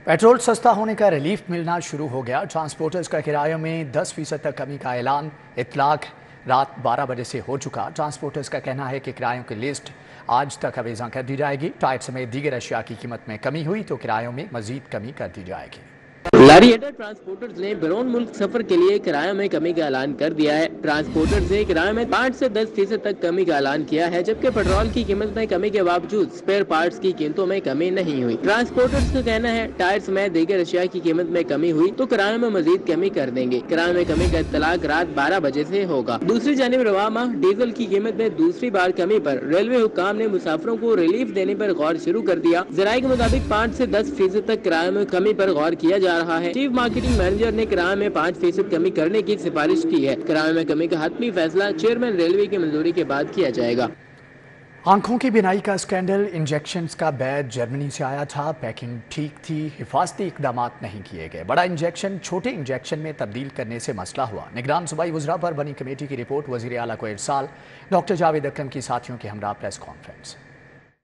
Petrol सस्ता होने का रिलीफ मिलना शुरू हो गया। ट्रांसपोर्टर्स का किरायों में 10% तक कमी का ऐलान इतलाक रात 12 बजे से हो चुका। ट्रांसपोर्टर्स का कहना है कि किरायों की लिस्ट आज तक अवेज़ा कर दी जाएगी। टायर समेत दीगर अशिया की कीमत में कमी हुई तो किरायों में मजीद कमी कर दी जाएगी। लारी हेडर ट्रांसपोर्टर्स ने बैरून मुल्क सफर के लिए किरायों में कमी का ऐलान कर दिया है। ट्रांसपोर्टर्स ने किरायों में 5 से 10% तक कमी का ऐलान किया है, जबकि पेट्रोल की कीमत में कमी के बावजूद स्पेयर पार्ट्स की कीमतों में कमी नहीं हुई। ट्रांसपोर्टर्स का कहना है टायर समेत दीगर अशिया की कीमत में कमी हुई तो किरायों में मजीद कमी कर देंगे। किरायों में कमी का इत्तलाक रात 12 बजे से होगा। दूसरी जानिब रवा माह डीजल की कीमत में दूसरी बार कमी पर रेलवे हुक्काम ने मुसाफिरों को रिलीफ देने पर गौर शुरू कर दिया। जराये के मुताबिक 5 से 10% तक किरायों में कमी पर गौर किया जा रहा है। चीफ मार्केटिंग मैनेजर ने किराए में 5% कमी करने की सिफारिश की है। किराए में कमी का हतमी फैसला चेयरमैन रेलवे की मंजूरी के बाद किया जाएगा। आंखों की बिनाई का स्कैंडल। इंजेक्शंस का बैच जर्मनी से आया था, पैकिंग ठीक थी, हिफाजती इकदाम नहीं किए गए। बड़ा इंजेक्शन छोटे इंजेक्शन में तब्दील करने से मसला हुआ। निगरान सूबाई वज़रा पर बनी कमेटी की रिपोर्ट। वज़ीर आला को इरसाल। डॉक्टर जावेद अकरम की साथियों के हमरा प्रेस कॉन्फ्रेंस।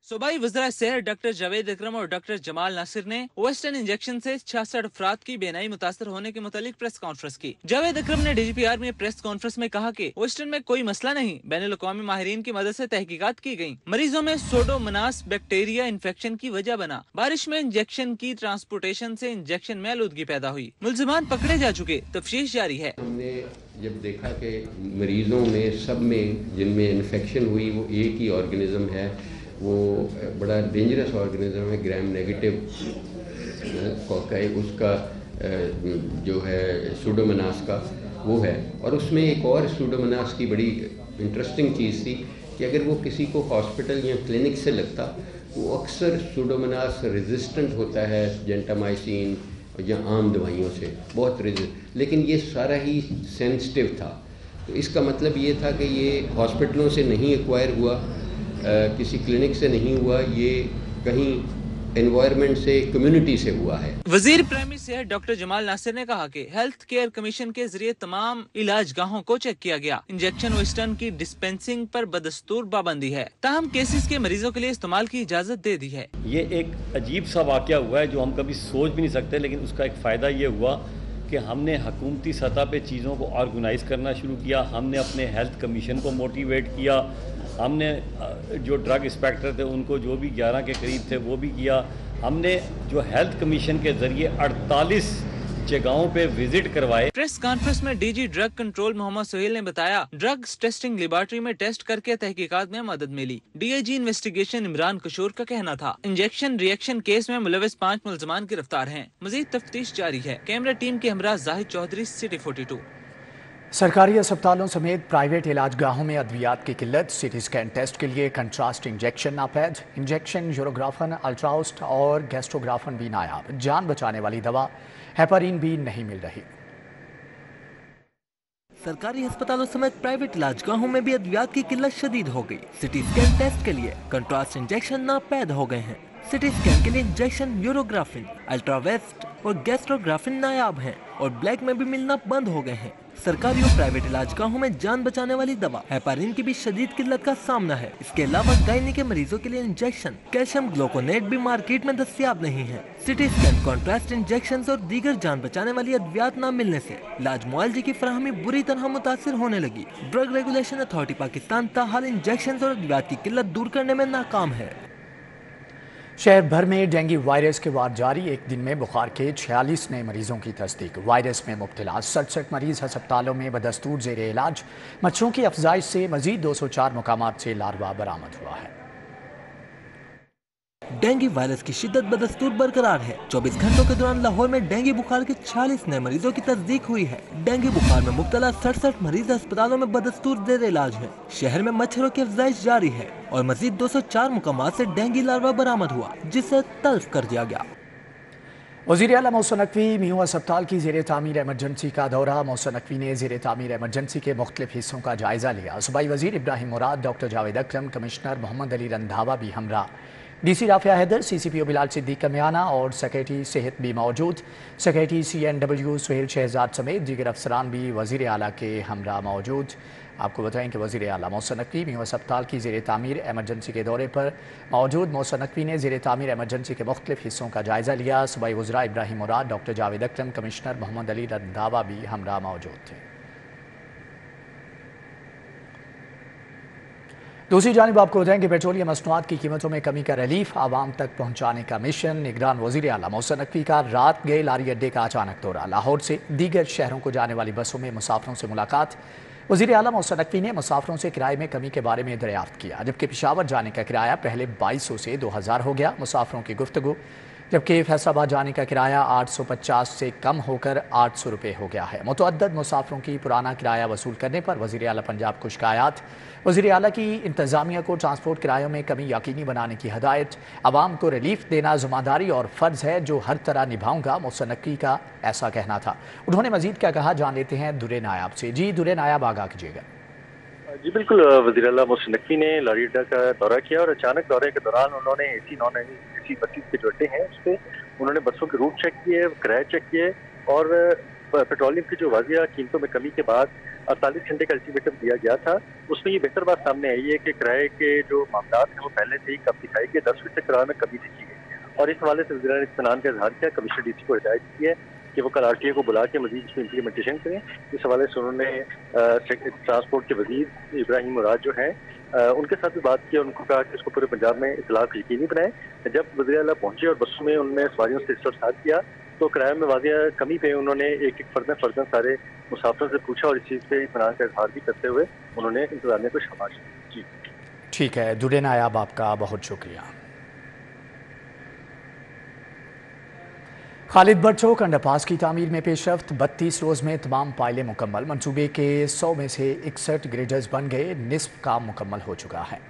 सूबाई वज़रा सेहत डॉक्टर जावेद अकरम और डॉक्टर जमाल नासिर ने वेस्टर्न इंजेक्शन से 66 अफराद की बेनाई मुतासर होने के मुतालिक प्रेस कॉन्फ्रेंस की। जावेद अकरम ने DGPR में प्रेस कॉन्फ्रेंस में कहा कि वेस्टर्न में कोई मसला नहीं, बैनुल-अक़वामी माहिरीन की मदद से तहकीकात की गई। मरीजों में सोडोमोनास बैक्टीरिया इन्फेक्शन की वजह बना। बारिश में इंजेक्शन की ट्रांसपोर्टेशन से इंजेक्शन में आलूदगी पैदा हुई। मुल्जिमान पकड़े जा चुके, तफ्तीश जारी है। हमने जब देखा कि मरीजों में सब में जिनमें इन्फेक्शन हुई वो एक ही ऑर्गेनिज्म है, वो बड़ा डेंजरस ऑर्गेनिज्म है, ग्राम नेगेटिव कोकाई, उसका जो है सूडोमोनास का वो है। और उसमें एक और सूडोमोनास की बड़ी इंटरेस्टिंग चीज़ थी कि अगर वो किसी को हॉस्पिटल या क्लिनिक से लगता, वो अक्सर सूडोमोनास रेजिस्टेंट होता है जेंटामाइसिन या आम दवाइयों से बहुत लेकिन ये सारा ही सेंसिटिव था। तो इसका मतलब ये था कि ये हॉस्पिटलों से नहीं एक्वायर हुआ, किसी क्लिनिक से नहीं हुआ, ये कहीं एनवायरनमेंट से, कम्युनिटी से हुआ है। वजीर प्राइमरी सेहत डॉक्टर जमाल नासिर ने कहा कि हेल्थ केयर कमीशन के जरिए तमाम इलाज गाहों को चेक किया गया। इंजेक्शन वेस्टर्न की डिस्पेंसिंग पर बदस्तूर पाबंदी है, ताहम केसेस के मरीजों के लिए इस्तेमाल की इजाजत दे दी है। ये एक अजीब सा वाकया हुआ है जो हम कभी सोच भी नहीं सकते, लेकिन उसका एक फ़ायदा ये हुआ कि हमने हकूमती सतह पे चीज़ों को ऑर्गेनाइज़ करना शुरू किया। हमने अपने हेल्थ कमीशन को मोटिवेट किया। हमने जो ड्रग इंस्पेक्टर थे उनको जो भी 11 के करीब थे वो भी किया। हमने जो हेल्थ कमीशन के ज़रिए 48 जगहों पे विजिट करवाए। प्रेस कॉन्फ्रेंस में DG drug control Mohammad Sohail ने बताया ड्रग्स टेस्टिंग लेबॉर्ट्री में टेस्ट करके तहकीकात में मदद मिली। DIG इन्वेस्टिगेशन इमरान कशूर का कहना था इंजेक्शन रिएक्शन केस में मुलविस 5 मुल्ज़मान गिरफ्तार हैं। मजीद तफ्तीश जारी है। कैमरा टीम के हमरा जाहिद चौधरी, सिटी 42। सरकारी अस्पतालों समेत प्राइवेट इलाजगाहों में अद्वियात की किल्लत। CT स्कैन टेस्ट के लिए कंट्रास्ट इंजेक्शन नापैद। इंजेक्शन यूरोग्राफन, अल्ट्राउस्ट और गैस्ट्रोग्राफन भी नायाब। जान बचाने वाली दवा हेपारिन भी नहीं मिल रही। सरकारी अस्पतालों समेत प्राइवेट इलाजगाहों में भी अद्वियात की किल्लत शदीद हो गई। CT स्कैन टेस्ट के लिए कंट्रास्ट इंजेक्शन नापैद हो गए हैं। CT स्कैन के लिए इंजेक्शन यूरोग्राफिन, अल्ट्रावेस्ट और गैस्ट्रोग्राफिन नायाब हैं और ब्लैक में भी मिलना बंद हो गए हैं। सरकारी और प्राइवेट इलाजगाहों में जान बचाने वाली दवा हेपारिन की भी शदीद किल्लत का सामना है। इसके अलावा गायनी के मरीजों के लिए इंजेक्शन कैल्शियम ग्लूकोनेट भी मार्केट में दस्तयाब नहीं है। CT स्कैन, कॉन्ट्रास्ट इंजेक्शन और दीगर जान बचाने वाली अद्वियात न मिलने से इलाज मुआलजे की फराहमी बुरी तरह मुतासिर होने लगी। ड्रग रेगुलेशन अथॉरिटी पाकिस्तान ताहाल इंजेक्शन और अद्वियात की किल्लत दूर करने में नाकाम है। शहर भर में डेंगू वायरस के वार जारी। एक दिन में बुखार के 46 नए मरीजों की तस्दीक। वायरस में मुब्तला 67 मरीज अस्पतालों में बदस्तूर जेर इलाज। मच्छरों की अफजाइश से मजीद 204 मुकामात से लार्वा बरामद हुआ है। डेंगू वायरस की शिद्दत बदस्तूर बरकरार है। 24 घंटों के दौरान लाहौर में डेंगू बुखार के 46 नए मरीजों की तस्दीक हुई है। डेंगू बुखार में मुब्तला 67 मरीज अस्पतालों में बदस्तूर जेर इलाज हैं। शहर में मच्छरों की अफजाइश जारी है और मजीद 204 मुकामात से डेंगू लार्वा बरामद हुआ, जिसे तल्फ कर दिया गया। वज़ीर आला मोहसिन नकवी मियां अस्पताल की ज़ेर तामीर एमरजेंसी का दौरा। मोहसिन नकवी ने ज़ेर तामीर एमरजेंसी के मुख्तलिफ हिस्सों का जायजा लिया। सूबाई वज़ीर इब्राहिम मुराद, डॉक्टर जावेद अकरम, कमिश्नर मोहम्मद अली रंधावा भी हमरा DC राफिया हैदर, CCPO बिलाल सिद्दीक का म्याना और सेक्रेटरी सेहत भी मौजूद। सेक्रेटरी CNW सुहेल शहजाद समेत दीगर अफसरान भी वज़ीर आला के हमरा मौजूद। आपको बताएं कि वज़ीर आला मोहसिन नकवी मीम अस्पताल की ज़ेर तामीर एमरजेंसी के दौरे पर मौजूद। मोहसिन नकवी ने ज़ेर तामीर एमरजेंसी के मुख्तलिफ हिस्सों का जायज़ा लिया। सूबाई वज़रा इब्राहिम मुराद, डॉक्टर जावेद अकरम, कमिश्नर मोहम्मद अली रंधावा भी हमरा मौजूद थे। दूसरी जानिब आपको बताएं कि पेट्रोलियम मसनूआत की कीमतों में कमी का रिलीफ आवाम तक पहुंचाने का मिशन। निगरान वज़ीर आला मोहसिन नकवी का रात गए लारी अड्डे का अचानक दौरा। लाहौर से दीगर शहरों को जाने वाली बसों में मुसाफिरों से मुलाकात। वज़ीर आला मोहसिन नकवी ने मुसाफिरों से किराए में कमी के बारे में दरियाफ्त किया, जबकि पेशावर जाने का किराया पहले 2200 से 2000 हो गया। मुसाफिरों की गुफ्तगू, जबकि फैसलाबाद जाने का किराया 850 से कम होकर 800 रुपये हो गया है। मुतअद्दद मुसाफिरों की पुराना किराया वसूल करने पर वज़ीर आला पंजाब को शिकायत। वज़ीर आला की इंतज़ामिया को ट्रांसपोर्ट किरायों में कमी यकीनी बनाने की हदायत। आवाम को रिलीफ देना ज़िम्मेदारी और फ़र्ज़ है जो हर तरह निभाऊंगा, मोहसिन नकवी का ऐसा कहना था। उन्होंने मज़ीद क्या कहा, जान लेते हैं दुरे नायाब से। जी दुरे नायाब, आगाह कीजिएगा। जी बिल्कुल, वज़ीर आला मोहसिन नकवी ने लारी अड्डा का दौरा किया और अचानक दौरे के दौरान उन्होंने AC नॉन AC बसेस के जो अड्डे हैं उस पर उन्होंने बसों के रूट चेक किए, किराए चेक किए और पेट्रोलियम की जो वाजिया कीमतों में कमी के बाद 48 घंटे का अल्टीमेटम दिया गया था, उसमें ये बेहतर बात सामने आई है कि किराए के जो मामलात हैं वो पहले से ही कम दिखाई गए, 10% किराए में कमी देखी गई और इस हवाले से वज़ीर ने इत्मीनान का इजहार किया। कमिश्नर DC को हिदायत की है कि वो कल RTA को बुला के मजीद इसमें इम्प्लीमेंटेशन करें। इस हवाले से उन्होंने ट्रांसपोर्ट के वज़ीर इब्राहिम मुराद जो हैं उनके साथ भी बात की और उनको कहा कि इसको पूरे पंजाब में इतलाक यकीनी बनाएं। जब वज़ीर आला पहुंचे और बसों में उन्होंने सवारियों से इस्तफसार किया तो किराए में वाजिया कमी पे उन्होंने एक फर्जन सारे मुसाफिरों से पूछा और इस चीज़ पे इत्मीनान का इजहार भी करते हुए उन्होंने इंतजामिया को शाबाश दी। ठीक है दुरे नायाब, आपका बहुत शुक्रिया। खालिद भट्ट चौक अंडरपास की तामीर में पेशरफ्त। 32 रोज़ में तमाम पायलें मुकम्मल। मंसूबे के 100 में से 61 ग्रेडर्स बन गए, निस्फ काम मुकम्मल हो चुका है।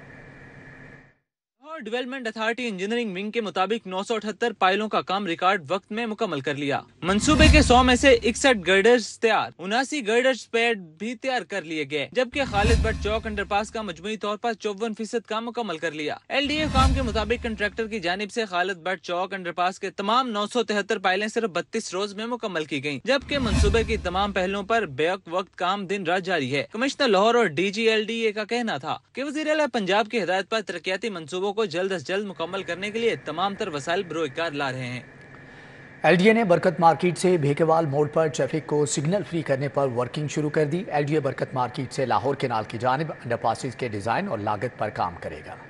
डेवलपमेंट अथॉरिटी इंजीनियरिंग विंग के मुताबिक 978 पायलों का काम रिकॉर्ड वक्त में मुकम्मल कर लिया। मंसूबे के 100 में से 61 गर्डर्स तैयार, 79 गर्डर्स पैड भी तैयार कर लिए गए, जबकि खालिद भट्ट चौक अंडरपास का मजमूई तौर पर 54% काम मुकम्मल कर लिया। LDA काम के मुताबिक कंट्रैक्टर की जानिब से खालिद भट्ट चौक अंडरपास के तमाम 973 पायलें सिर्फ 32 रोज में मुकम्मल की गयी, जबकि मंसूबे की तमाम पहलों पर बेवक्त वक्त काम दिन रात जारी है। कमिश्नर लाहौर और DG LDA का कहना था कि वज़ीर आला पंजाब की हिदायत पर तरक्याती मंसूबों को जल्द अज जल्द मुकम्मल करने के लिए तमाम तर वसाइल बरोकार ला रहे हैं। LDA ने बरकत मार्केट से भेकेवाल मोड़ पर ट्रैफिक को सिग्नल फ्री करने पर वर्किंग शुरू कर दी। LDA बरकत मार्केट से लाहौर केनाल की जानिब अंडरपासेस के डिजाइन और लागत पर काम करेगा।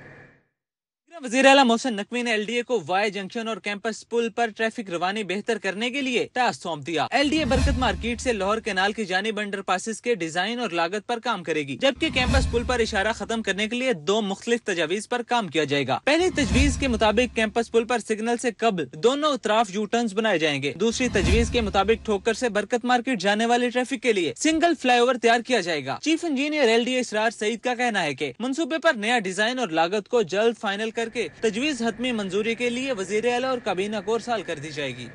वज़ीर आला मोहसिन नकवी ने LDA को वाई जंक्शन और कैंपस पुल पर ट्रैफिक रवानी बेहतर करने के लिए टास्क सौंप दिया। LDA बरकत मार्केट से लाहौर केनाल की जानिब अंडरपासेस के डिजाइन और लागत पर काम करेगी, जबकि कैंपस पुल पर इशारा खत्म करने के लिए 2 मुख्तलिफ तजावीज पर काम किया जाएगा। पहली तजवीज के मुताबिक कैंपस पुल पर सिग्नल से कबल दोनों अतराफ यू टर्न्स बनाए जाएंगे। दूसरी तजवीज के मुताबिक ठोकर से बरकत मार्केट जाने वाले ट्रैफिक के लिए सिंगल फ्लाईओवर तैयार किया जाएगा। चीफ इंजीनियर LDA इसरार सईद का कहना है कि मंसूबे पर नया डिजाइन और लागत को जल्द फाइनल करके तजवीज हतमी मंजूरी के लिए वज़ीर आला और काबीना को अरसाल कर दी जाएगी।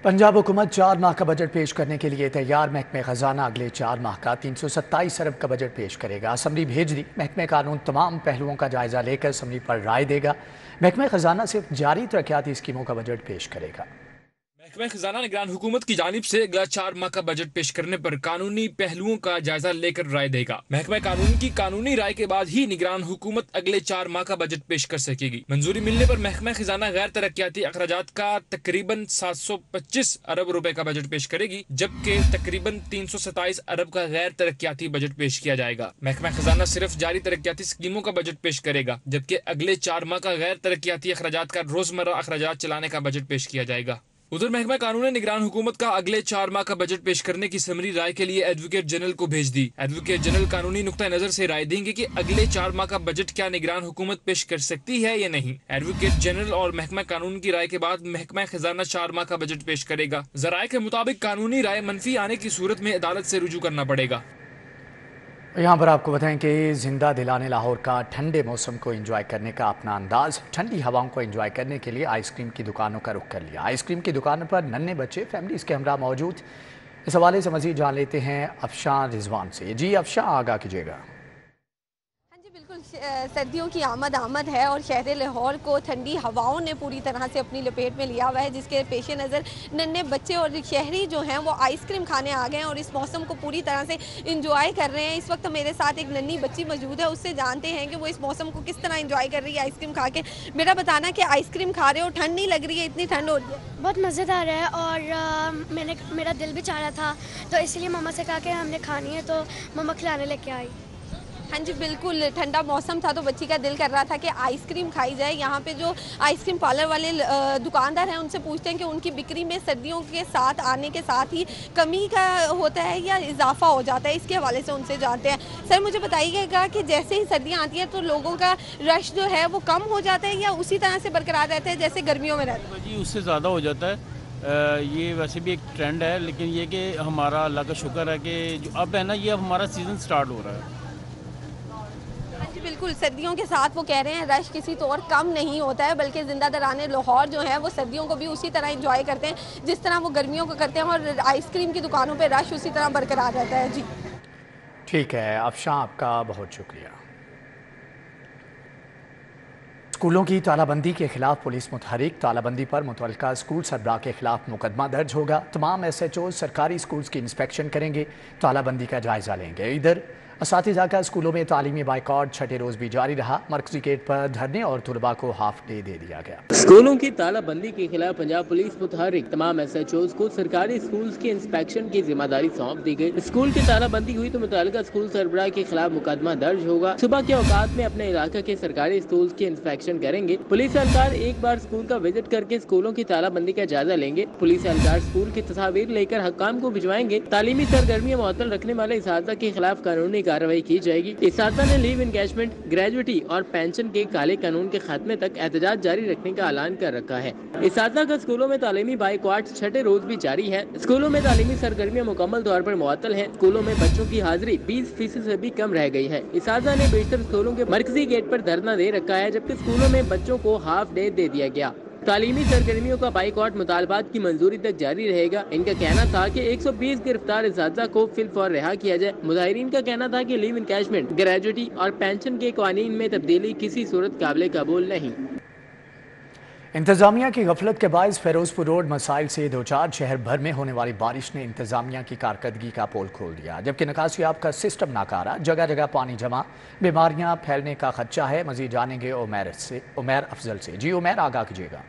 पंजाब हुकूमत 4 माह का बजट पेश करने के लिए तैयार। महकमे खजाना अगले 4 माह का 327 अरब का बजट पेश करेगा। असम्बली भेज दी। महकमे कानून तमाम पहलुओं का जायजा लेकर असम्बली पर राय देगा। महकमे खजाना सिर्फ जारी तरक्याती स्कीमों का बजट पेश करेगा। महकमा खजाना निगरान हुकूमत की जानिब से अगला 4 माह का बजट पेश करने पर कानूनी पहलुओं का जायजा लेकर राय देगा। महकमा कानून की कानूनी राय के बाद ही निगरान हुकूमत अगले 4 माह का बजट पेश कर सकेगी। मंजूरी मिलने पर महकमा खजाना गैर तरक्याती अखराजात का तकरीबन 725 अरब रुपए का बजट पेश करेगी, जबकि तकरीबन 327 अरब का गैर तरक्याती बजट पेश किया जाएगा। महकमा खजाना सिर्फ जारी तरक्याती स्कीमों का बजट पेश करेगा, जबकि अगले 4 माह का गैर तरक्याती अखराजात का रोजमर्रा अखराजात चलाने का बजट पेश किया जाएगा। उधर महकमा कानून ने निगरान हुकूमत का अगले 4 माह का बजट पेश करने की समरी राय के लिए एडवोकेट जनरल को भेज दी। एडवोकेट जनरल कानूनी नुक्ता नजर से राय देंगे कि अगले 4 माह का बजट क्या निगरान हुकूमत पेश कर सकती है या नहीं। एडवोकेट जनरल और महकमा कानून की राय के बाद महकमा खजाना 4 माह का बजट पेश करेगा। जराये के मुताबिक कानूनी राय मनफी आने की सूरत में अदालत से रुजू करना पड़ेगा। यहाँ पर आपको बताएं कि जिंदा दिलाने लाहौर का ठंडे मौसम को एंजॉय करने का अपना अंदाज। ठंडी हवाओं को एंजॉय करने के लिए आइसक्रीम की दुकानों का रुख कर लिया। आइसक्रीम की दुकानों पर नन्हे बच्चे फैमिलीज के हमरा मौजूद। इस हवाले से मजीद जान लेते हैं अफशान रिजवान से। जी अफशान, आगाह कीजिएगा। हाँ जी बिल्कुल, सर्दियों की आमद है और शहर लाहौर को ठंडी हवाओं ने पूरी तरह से अपनी लपेट में लिया हुआ है, जिसके पेश नज़र नन्हे बच्चे और शहरी जो हैं वो आइसक्रीम खाने आ गए हैं और इस मौसम को पूरी तरह से इंजॉय कर रहे हैं। इस वक्त मेरे साथ एक नन्ही बच्ची मौजूद है, उससे जानते हैं कि वो इस मौसम को किस तरह इंजॉय कर रही है आइसक्रीम खा के। बेटा बताना कि आइसक्रीम खा रहे हो, ठंड नहीं लग रही है? इतनी ठंड हो रही है। बहुत मज़ेदार है और मेरा दिल भी चाह रहा था तो इसलिए मम्मा से कहा कि हमने खानी है, तो मम्मा खिलाने लेके आई। हाँ जी बिल्कुल, ठंडा मौसम था तो बच्ची का दिल कर रहा था कि आइसक्रीम खाई जाए। यहाँ पे जो आइसक्रीम पार्लर वाले दुकानदार हैं उनसे पूछते हैं कि उनकी बिक्री में सर्दियों के साथ आने के साथ ही कमी का होता है या इजाफा हो जाता है, इसके हवाले से उनसे जानते हैं। सर मुझे बताइएगा कि जैसे ही सर्दियाँ आती हैं तो लोगों का रश जो है वो कम हो जाता है या उसी तरह से बरकरार रहता है जैसे गर्मियों में रहता है? जी उससे ज़्यादा हो जाता है। ये वैसे भी एक ट्रेंड है, लेकिन ये कि हमारा अल्लाह का शुक्र है कि जो अब है ना, ये अब हमारा सीज़न स्टार्ट हो रहा है। बिल्कुल, सर्दियों के साथ वो कह रहे हैं रश किसी तौर कम नहीं होता है, बल्कि जिंदा दराने लाहौर जो है वो सर्दियों को भी उसी तरह एंजॉय करते हैं जिस तरह वो गर्मियों को करते हैं और आइसक्रीम की दुकानों पे रश उसी तरह बरकरार रहता है। जी ठीक है अफशां, आपका बहुत शुक्रिया। स्कूलों की तालाबंदी के खिलाफ पुलिस मुतहरिक, तालाबंदी पर मुतल्लिका स्कूल सरबराह के खिलाफ मुकदमा दर्ज होगा। तमाम SHO सरकारी स्कूल्स की इंस्पेक्शन करेंगे, तालाबंदी का जायजा लेंगे। इधर असातिज़ा का स्कूलों में तालीमी बाइकॉट छठे रोज भी जारी रहा। मरकजी गेट पर धरने और तुलबा को हाफ डे दे दिया गया। स्कूलों की तालाबंदी के खिलाफ पंजाब पुलिस मुतहरिक, तमाम SHOs को सरकारी स्कूल्स के इंस्पेक्शन की जिम्मेदारी सौंप दी गई। स्कूल की तालाबंदी हुई तो मुतल्लिका स्कूल सरबराह के खिलाफ मुकदमा दर्ज होगा। सुबह के औकात में अपने इलाके के सरकारी स्कूल्स के इंस्पेक्शन करेंगे। पुलिस एहलकार एक बार स्कूल का विजिट करके स्कूलों की तालाबंदी का जायजा लेंगे। पुलिस एहलकार स्कूल की तस्वीर लेकर हकाम को भिजवाएंगे। तालीमी सरगर्मियां मुअत्तल रखने वाले इसातिज़ा के खिलाफ कानूनी कार्रवाई की जाएगी। इसातिज़ा ने लीव इंगेजमेंट, ग्रेजुएटी और पेंशन के काले कानून के खात्मे तक एहतजाज जारी रखने का ऐलान कर रखा है। इसातिज़ा का स्कूलों में तालीमी बाइकॉट छठे रोज भी जारी है। स्कूलों में तालीमी सरगर्मियां मुकम्मल तौर पर मुअत्तल हैं। स्कूलों में बच्चों की हाजिरी 20% से भी कम रह गई है। इसातिज़ा ने बेशतर स्कूलों के मरकजी गेट पर धरना दे रखा है, जबकि स्कूलों में बच्चों को हाफ डे दे दिया गया। तालीमी सरगर्मियों का बाइकॉट मुतालबात की मंजूरी तक जारी रहेगा। इनका कहना था कि 120 गिरफ्तार इसातिज़ा को फिलफौर रिहा किया जाए। मुजाहिरीन का कहना था कि लीव इंकैशमेंट, ग्रेजुएटी और पेंशन के कानून में तब्दीली किसी सूरत काबिल कबूल नहीं। इंतजामिया की गफलत के बायस फिरोजपुर रोड मसाइल से दो चार, शहर भर में होने वाली बारिश ने इंतजामिया की कारकर्दगी का पोल खोल दिया, जबकि निकासियाब का सिस्टम नाकारा, जगह जगह पानी जमा, बीमारियां फैलने का खदशा है। मजीद जानेंगे उमैर अफजल से। जी उमैर, आगाह कीजिएगा।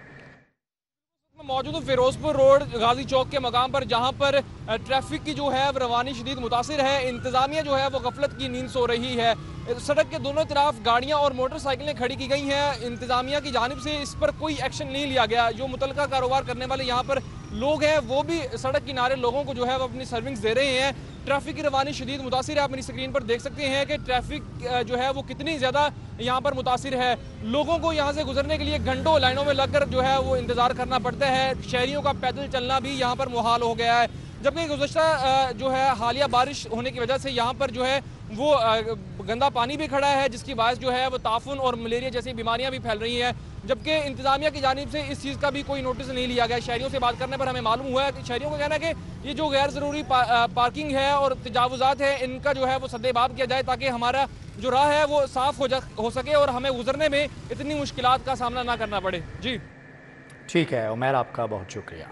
मौजूद फिरोजपुर रोड गाजी चौक के मकाम पर, जहां पर ट्रैफिक की जो है रवानी शदीद मुतासिर है। इंतजामिया जो है वो गफलत की नींद सो रही है। सड़क के दोनों तरफ गाड़ियां और मोटरसाइकिलें खड़ी की गई हैं। इंतजामिया की जानिब से इस पर कोई एक्शन नहीं लिया गया। जो मुतलका कारोबार करने वाले यहाँ पर लोग हैं वो भी सड़क किनारे लोगों को जो है वो अपनी सर्विस दे रहे हैं। ट्रैफिक की रवानी शदीद मुतासिर है। आप मेरी स्क्रीन पर देख सकते हैं कि ट्रैफिक जो है वो कितनी ज़्यादा यहाँ पर मुतासिर है। लोगों को यहाँ से गुजरने के लिए घंटों लाइनों में लगकर जो है वो इंतज़ार करना पड़ता है। शहरियों का पैदल चलना भी यहाँ पर मुहाल हो गया है। जबकि गुज़श्ता जो है हालिया बारिश होने की वजह से यहाँ पर जो है वो गंदा पानी भी खड़ा है, जिसकी बायस जो है वो ताफुन और मलेरिया जैसी बीमारियां भी फैल रही हैं। जबकि इंतजामिया की जानिब से इस चीज़ का भी कोई नोटिस नहीं लिया गया। शहरियों से बात करने पर हमें मालूम हुआ है कि शहरियों का कहना है कि ये जो गैर ज़रूरी पार्किंग है और तजावुज़ात है, इनका जो है वो सद्देबाब किया जाए ताकि हमारा जो राह है वो साफ़ हो सके और हमें गुजरने में इतनी मुश्किलात का सामना ना करना पड़े। जी ठीक है उमैर, आपका बहुत शुक्रिया।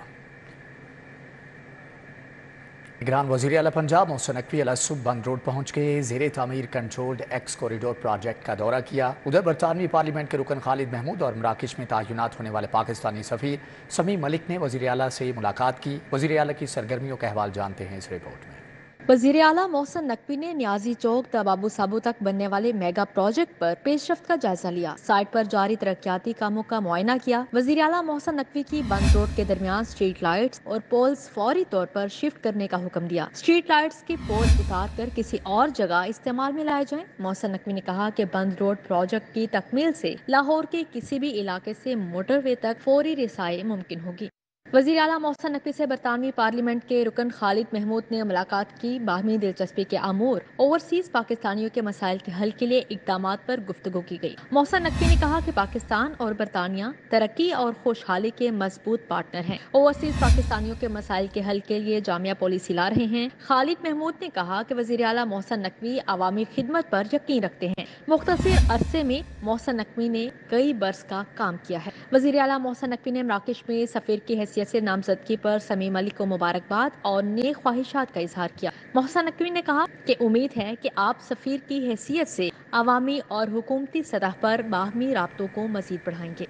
निगरान वज़ीर आला पंजाब मोहसिन नकवी अलसुब बंद रोड पहुँच के ज़ेरे तामीर कंट्रोल्ड एक्स कॉरिडोर प्रोजेक्ट का दौरा किया। उधर बरतानवी पार्लियामेंट के रुकन खालिद महमूद और मराकश में तैनात होने वाले पाकिस्तानी सफ़ीर समी मलिक ने वज़ीर आला से मुलाकात की। वज़ीर आला की सरगर्मियों का अहवाल जानते हैं इस रिपोर्ट में। वज़ीर आला मोहसिन नकवी ने न्याजी चौक तबाबू साबू तक बनने वाले मेगा प्रोजेक्ट पर पेशरफ्त का जायजा लिया। साइट पर जारी तरक्याती कामों का मुआयना किया। वज़ीर आला मोहसिन नकवी की बंद रोड के दरमियान स्ट्रीट लाइट्स और पोल्स फौरी तौर पर शिफ्ट करने का हुक्म दिया। स्ट्रीट लाइट्स की पोल उतार कर किसी और जगह इस्तेमाल में लाए जाएं। मोहसिन नकवी ने कहा कि बंद रोड प्रोजेक्ट की तकमील से लाहौर के किसी भी इलाके से मोटरवे तक फौरी रिसाई मुमकिन होगी। वज़ीर आला मोहसिन नकवी से बरतानवी पार्लियामेंट के रुकन खालिद महमूद ने मुलाकात की। बाहमी दिलचस्पी के अमूर ओवरसीज पाकिस्तानियों के मसाइल के हल के लिए इक़दामात पर गुफ्तगू की गई। मोहसिन नकवी ने कहा कि पाकिस्तान और बरतानिया तरक्की और खुशहाली के मजबूत पार्टनर हैं। ओवरसीज पाकिस्तानियों के मसाइल के हल के लिए जामिया पॉलिसी ला रहे हैं। खालिद महमूद ने कहा कि वज़ीर आला मोहसिन नकवी अवामी खिदमत पर यकीन रखते हैं। मुख्तसर अरसे में मोहसन नकवी ने कई बरस का काम किया है। वज़ीर आला मोहसन नकवी ने मराकश में सफ़ीर की हैसियत से नामजदगी पर समीम अली को मुबारकबाद और नेक ख्वाहिशात का इजहार किया। मोहसन नकवी ने कहा कि उम्मीद है कि आप सफ़ीर की हैसियत से अवामी और हुकूमती सतह पर बाहमी राब्तों को मज़ीद बढ़ाएंगे।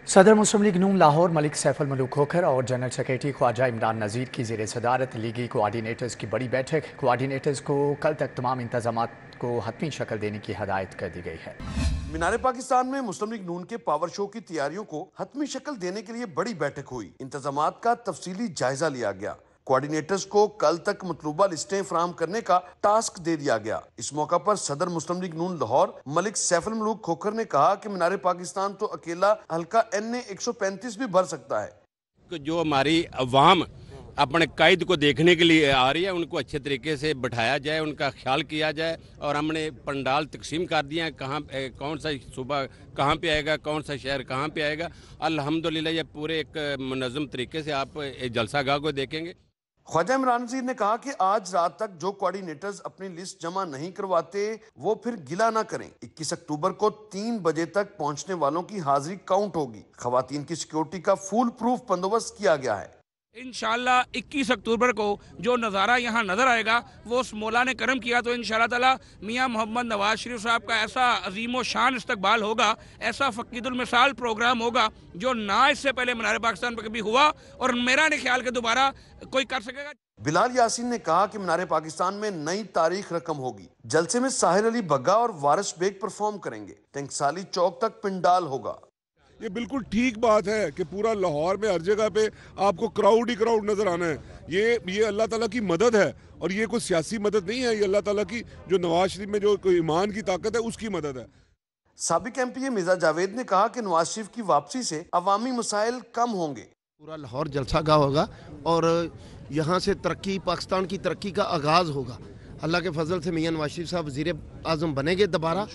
सदर मुस्लिम लीग नून लाहौर मलिक सैफुल मलूक खोखर और जनरल सेक्रेटरी ख्वाजा इमरान नज़ीर की ज़ेर सदारत लीगी कोआर्डिनेटर्स की बड़ी बैठक। कोआर्डिनेटर्स को कल तक तमाम इंतजामात को हतमी शक्ल देने की हदायत कर दी गई है। मीनार पाकिस्तान में मुस्लिम लीग नून के पावर शो की तैयारियों को हतमी शक्ल देने के लिए बड़ी बैठक हुई। इंतजामात का तफसीली जायजा लिया गया। कोऑर्डिनेटर्स को कल तक मतलूबा लिस्टें फराहम करने का टास्क दे दिया गया। इस मौका पर सदर मुस्लिम लीग नून लाहौर मलिक सैफुल मलूक खोखर ने कहा कि मीनार पाकिस्तान तो अकेला हल्का NA 135 भी भर सकता है। जो हमारी अवाम अपने कायद को देखने के लिए आ रही है, उनको अच्छे तरीके से बैठाया जाए, उनका ख्याल किया जाए। और हमने पंडाल तकसीम कर दिया है, कहाँ कौन सा सूबा कहाँ पे आएगा, कौन सा शहर कहाँ पे आएगा। अल्हम्दुलिल्लाह ये पूरे एक मुनज़्ज़म तरीके से आप जलसागाह को देखेंगे। ख्वाजा इमरान नज़ीर ने कहा कि आज रात तक जो कोऑर्डिनेटर्स अपनी लिस्ट जमा नहीं करवाते वो फिर गिला ना करें। 21 अक्टूबर को 3 बजे तक पहुंचने वालों की हाजिरी काउंट होगी। खवातीन की सिक्योरिटी का फुल प्रूफ बंदोबस्त किया गया है। इंशाल्लाह 21 अक्टूबर को जो नज़ारा यहाँ नज़र आएगा वो उस मौला ने करम किया तो इंशाल्लाह ताला मियाँ मोहम्मद नवाज शरीफ साहब का ऐसा अजीम शान इस्तकबाल होगा, ऐसा फ़कीदुल मिसाल प्रोग्राम होगा जो ना इससे पहले मीनार पाकिस्तान पर कभी हुआ और मेरा नहीं ख्याल कि दोबारा कोई कर सकेगा। बिलाल यासीन ने कहा कि मीनार पाकिस्तान में नई तारीख रकम होगी। जलसे में साहिर अली बग्गा और वारिस बेग परफॉर्म करेंगे। टंकसाली चौक तक पिंडाल होगा। ये बिल्कुल ठीक बात है कि पूरा लाहौर में हर जगह पे आपको क्राउड ही क्राउड नजर आना है। ये अल्लाह ताला की मदद है और ये कोई सियासी मदद नहीं है। ये अल्लाह ताला की जो नवाज शरीफ में जो ईमान की ताकत है उसकी मदद है। साबिक MP मिर्जा जावेद ने कहा कि नवाज शरीफ की वापसी से अवामी मसाइल कम होंगे। पूरा लाहौर जलसागाह होगा और यहाँ से तरक्की, पाकिस्तान की तरक्की का आगाज़ होगा। अल्लाह के फजल से मियां नवाज शरीफ साहब वज़ीर आज़म बनेंगे दोबारा।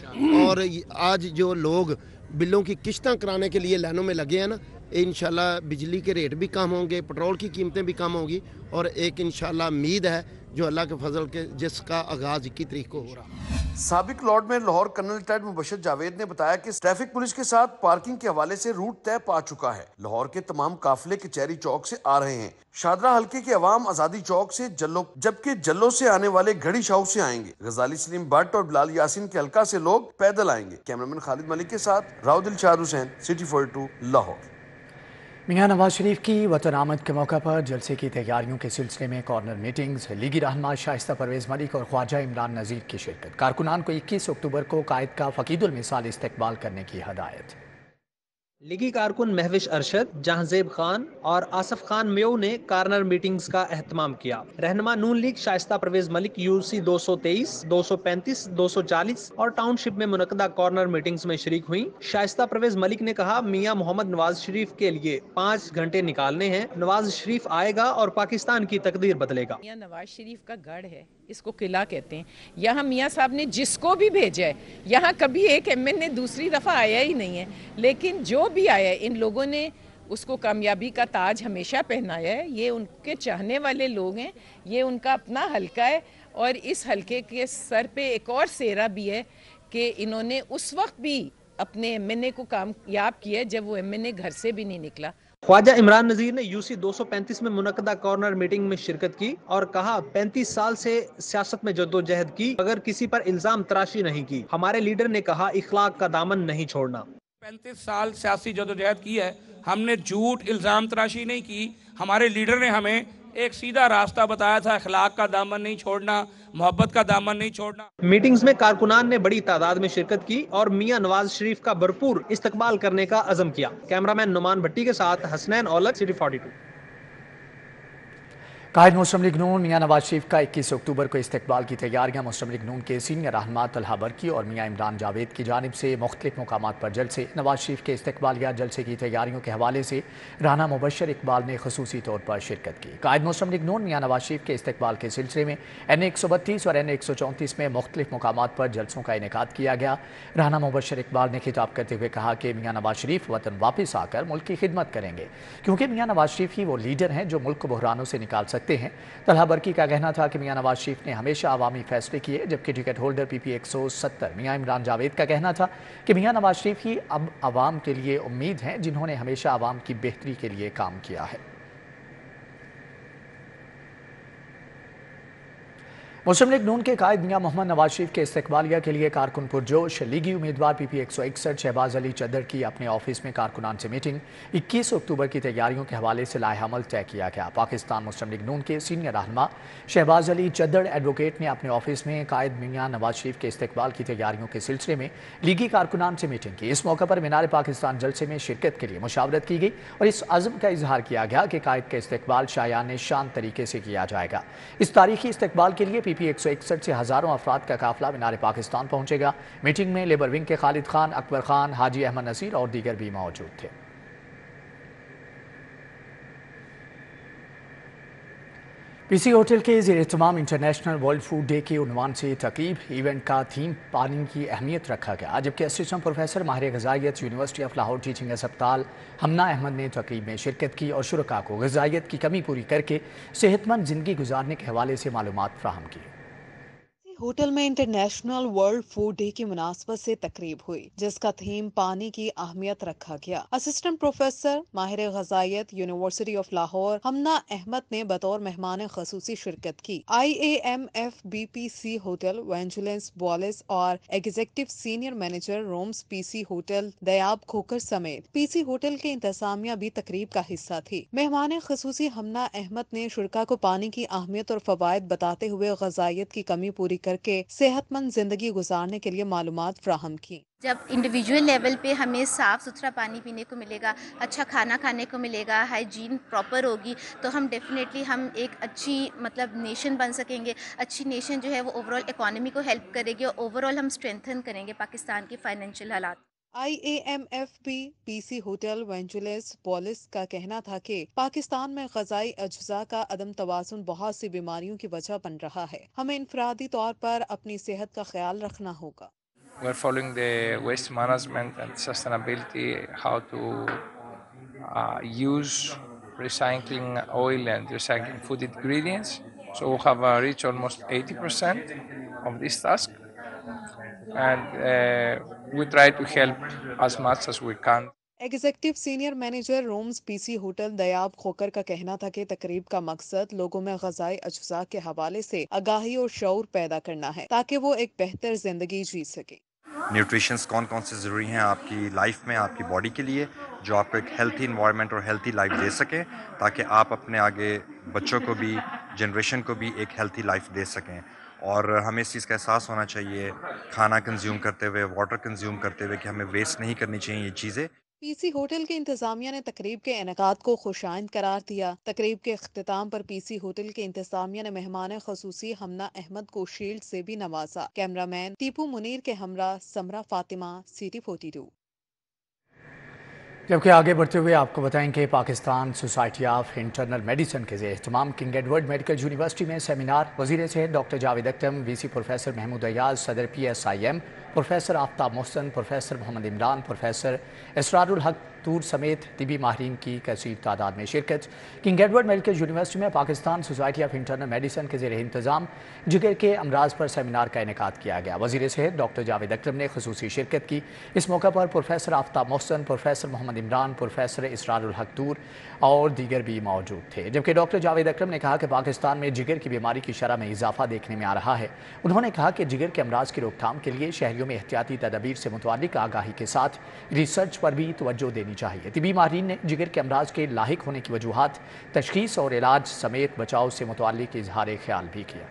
और आज जो लोग बिलों की किश्तां कराने के लिए लाइनों में लगे हैं ना, इंशाल्लाह बिजली के रेट भी कम होंगे, पेट्रोल की कीमतें भी कम होंगी और एक इंशाल्लाह उम्मीद है जो अल्लाह के फजल के जिसका आगाज़ 21 तारीख को हो रहा है। साबिक लॉर्ड में लाहौर कर्नल रिटायर्ड मुबशर जावेद ने बताया कि ट्रैफिक पुलिस के साथ पार्किंग के हवाले से रूट तय पा चुका है। लाहौर के तमाम काफिले कचहरी चौक से आ रहे हैं। शादरा हल्के के अवाम आजादी चौक से जल्लो, जबकि जल्लो से आने वाले घड़ी शाह से आएंगे। गजाली सलीम भट्ट और बिलाल यासीन के हल्का से लोग पैदल आएंगे। कैमरामैन खालिद मलिक के साथ राव दिलशाद हुसैन, सिटी 42 लाहौर। मियां नवाज शरीफ की वतन आमद के मौका पर जलसे की तैयारियों के सिलसिले में कॉर्नर मीटिंग्स, लीगी रहनुमा शाइस्ता परवेज मलिक और ख्वाजा इमरान नज़ीर की शिरकत। कारकुनान को 21 अक्टूबर को कायद का फ़कीदुल मिसाल इस्तकबाल करने की हदायत। लीगी कारकुन महविश अरशद, जहांजेब खान और आसफ खान मेव ने कॉर्नर मीटिंग्स का एहतमाम किया। रहनुमा नून लीग शाइस्ता परवेज मलिक UC 223, 235, 240 और टाउनशिप में मुनक़दा कॉर्नर मीटिंग्स में शरीक हुई। शाइस्ता परवेज मलिक ने कहा, मियां मोहम्मद नवाज शरीफ के लिए 5 घंटे निकालने हैं। नवाज शरीफ आएगा और पाकिस्तान की तकदीर बदलेगा। मियां नवाज शरीफ का गढ़ है, इसको किला कहते हैं। यहाँ मियां साहब ने जिसको भी भेजा है, यहाँ कभी एक MN दूसरी दफा आया ही नहीं है, लेकिन जो भी आया है इन लोगों ने उसको कामयाबी का ताज हमेशा पहनाया है। ये उनके चाहने वाले लोग हैं, ये उनका अपना हलका है और इस हलके के सर पे एक और सेहरा भी है कि इन्होंने उस वक्त भी अपने MNA को कामयाब किया जब वो MNA घर से भी नहीं निकला। ख्वाजा इमरान नज़ीर ने UC 235 में मुनक़दा कॉर्नर मीटिंग में शिरकत की और कहा, 35 साल से सियासत में जद्दोजहद की, मगर किसी पर इल्जाम तराशी नहीं की। हमारे लीडर ने कहा, इखलाक का दामन नहीं छोड़ना। 35 साल सियासी जद्दोजहद की है, हमने झूठ इल्ज़ाम तराशी नहीं की। हमारे लीडर ने हमें एक सीधा रास्ता बताया था, अखलाक का दामन नहीं छोड़ना, मोहब्बत का दामन नहीं छोड़ना। मीटिंग्स में कारकुनान ने बड़ी तादाद में शिरकत की और मियां नवाज शरीफ का भरपूर इस्तकबाल करने का अज़म किया। कैमरामैन नुमान भट्टी के साथ हसनैन औलख, सिटी 42। कायद मुस्लिम लीग नून मियां नवाज शरीफ का 21 अक्टूबर को इस्तकबाल की तैयारियां मुस्लिम लीग नून के सीनियर रहनुमा तलहा बरकी और मियां इमरान जावेद की जानिब से मुख्तलिफ मकामात पर जलसे। नवाज शरीफ के इस्तकबाल या जलसे की तैयारियों के हवाले से राना मुबशर इकबाल ने खसूसी तौर पर शिरकत की। कायद मुस्लिम लीग नून मियां नवाज शरीफ के इस्तकबाल के सिलसिले में NA 132 और NA 134 में मुख्तलिफ मकामात पर जलसों का इनेकाद किया गया। राना मुबशर इकबाल ने खिताब करते हुए कहा कि मियां नवाज शरीफ वतन वापस आकर मुल्क की खिदमत करेंगे, क्योंकि मियां नवाज शरीफ ही वो लीडर हैं जो मुल्क को बहरानों से निकाल सकते हैं। तलहा बरकी का कहना था कि मियां नवाज शरीफ ने हमेशा अवामी फैसले किए, जबकि टिकट होल्डर PP 170 मियां इमरान जावेद का कहना था कि मियां नवाज शरीफ ही अब आवाम के लिए उम्मीद हैं, जिन्होंने हमेशा आवाम की बेहतरी के लिए काम किया है। मुस्लिम लीग नून के कायद मियां मोहम्मद नवाज शरीफ के इस्तकबालिया के लिए कारकुन पुरजोश। लीगी उम्मीदवार PP 161 शहबाज अली चद्दर की अपने ऑफिस में कारकुनान से मीटिंग। 21 अक्टूबर की तैयारियों के हवाले से लाएहमल तय किया गया। पाकिस्तान मुस्लिम लीग नून के सीनियर रहनुमा शहबाज अली चद्दर एडवोकेट ने अपने ऑफिस में कायद मियां नवाज शरीफ के इस्तकबाल की तैयारियों के सिलसिले में लीगी कारकुनान से मीटिंग की। इस मौके पर मीनार पाकिस्तान जलसे में शिरकत के लिए मुशावरत की गई और इस अज़्म का इजहार किया गया कि कायद का इस्तकबाल शायान शान तरीके से किया जाएगा। इस तारीखी इस्तकबाल के लिए PP 161 से हजारों अफराद का काफिला मीनार पाकिस्तान पहुंचेगा। मीटिंग में लेबर विंग के खालिद खान, अकबर खान, हाजी अहमद नसीर और दीगर भी मौजूद थे। PC होटल के ज़ेर-ए-इत्तिमाम इंटरनेशनल वर्ल्ड फूड डे के उन्वान से तकरीब। इवेंट का थीम पानी की अहमियत रखा गया, जबकि असिस्टेंट प्रोफेसर माहिर ग़िज़ाइयत यूनिवर्सिटी ऑफ लाहौर टीचिंग अस्पताल हमना अहमद ने तकरीब में शिरकत की और शुरका को ग़िज़ाइयत की कमी पूरी करके सेहतमंद ज़िंदगी गुजारने के हवाले से मालूमात फ़राहम की। होटल में इंटरनेशनल वर्ल्ड फूड डे की मुनासबत से तकरीब हुई, जिसका थीम पानी की अहमियत रखा गया। असिस्टेंट प्रोफेसर माहिर ग़िज़ाइयत यूनिवर्सिटी ऑफ लाहौर हमना अहमद ने बतौर मेहमान ख़ुसूसी शिरकत की। IAMF BPC होटल वेंजुलेंस बॉलिस और executive senior manager rooms PC hotel Dayab Khokhar समेत PC होटल के इंतजामिया भी तकरीब का हिस्सा थी। मेहमान ख़ुसूसी हमना अहमद ने शुरका को पानी की अहमियत और फवायद बताते हुए ग़िज़ाइयत की कमी पूरी करके सेहतमंद जिंदगी गुजारने के लिए मालूमात फ्राहम की। जब इंडिविजुअल लेवल पे हमें साफ़ सुथरा पानी पीने को मिलेगा, अच्छा खाना खाने को मिलेगा, हाइजीन प्रॉपर होगी, तो हम डेफिनेटली हम एक अच्छी नेशन बन सकेंगे। अच्छी नेशन जो है वो ओवरऑल इकोनॉमी को हेल्प करेगी और ओवरऑल हम स्ट्रेंथन करेंगे पाकिस्तान के फाइनेंशियल हालात। IAMF PC होटल वेंजुलेंस बॉलिस का कहना था कि पाकिस्तान में ग़िज़ाई अज्जा का अदम तवाज़ुन बहुत सी बीमारियों की वजह बन रहा है। हमें इनफरादी तौर पर अपनी सेहत का ख्याल रखना होगा। We're following the waste management and sustainability, how to use recycling oil and recycling food ingredients. So we have reached almost 80% of this task, and we try to help as much as we can. Executive senior manager rooms PC hotel Dayab Khokhar का कहना था कि तकरीब का मकसद लोगों में ग़िज़ाई अज्जा के हवाले से आगाही और शऊर पैदा करना है, ताकि वो एक बेहतर जिंदगी जी सके। न्यूट्रिशंस कौन कौन से ज़रूरी हैं आपकी लाइफ में, आपकी बॉडी के लिए, जो आपको एक हेल्थी इन्वायरमेंट और हेल्थी लाइफ दे सकें, ताकि आप अपने आगे बच्चों को भी, जनरेशन को भी एक हेल्थी लाइफ दे सकें। और हमें इस चीज़ का एहसास होना चाहिए खाना कंज्यूम करते हुए, वाटर कंज्यूम करते हुए, कि हमें वेस्ट नहीं करनी चाहिए ये चीज़ें। PC होटल के इंतजामिया ने तकरीब के इनेकाद को खुशाइंद करार दिया। तकरीब के इख्तिताम पर PC होटल के इंतजामिया ने मेहमान ख़ुसूसी हमना अहमद को शील्ड से भी नवाजा। कैमरामैन टीपू मुनीर के हमरा समरा फातिमा, CT 42। जबकि आगे बढ़ते हुए आपको बताएं कि Pakistan society of internal medicine के ज़ेर-ए-इत्तिमाम किंग एडवर्ड मेडिकल यूनिवर्सिटी में सेमिनार। वज़ीर सेहत doctor Javed Akhtam, VC professor Mahmood Ayaz, सदर PSIM professor Aftab Mohsin, professor Muhammad Imran, professor Israrul Haq Toor समेत तिबी माहिरीन की कसीर तादाद में शिरकत। किंग एडवर्ड मेडिकल यूनिवर्सिटी में Pakistan society of internal medicine के ज़ेर इंतज़ाम जिगर के अमराज पर सेमिनार का इनेकाद किया गया। वज़ीर सेहत डॉक्टर जावेद अख्तम ने खुसूसी शिरकत की। इस मौका पर professor Aftab Mohsin, professor Muhammad Imran, professor Israrul Haq Toor और दीगर भी मौजूद थे। जबकि डॉक्टर जावेद अख्तम ने कहा कि पाकिस्तान में जिगर की बीमारी की शरह में इजाफा देखने में आ रहा है। उन्होंने कहा कि जिगर के अमराज की रोकथाम के लिए शहरियों में एहतियाती तदाबीर से मुतालिक आगाही के साथ रिसर्च पर भी तवज्जो देनी चाहिए। तिबी माहिरीन ने जिगर के अमराज के लाहिक होने की वजूहात, तशखीस और इलाज समेत बचाव से मुतालिक इजहार ख्याल भी किया।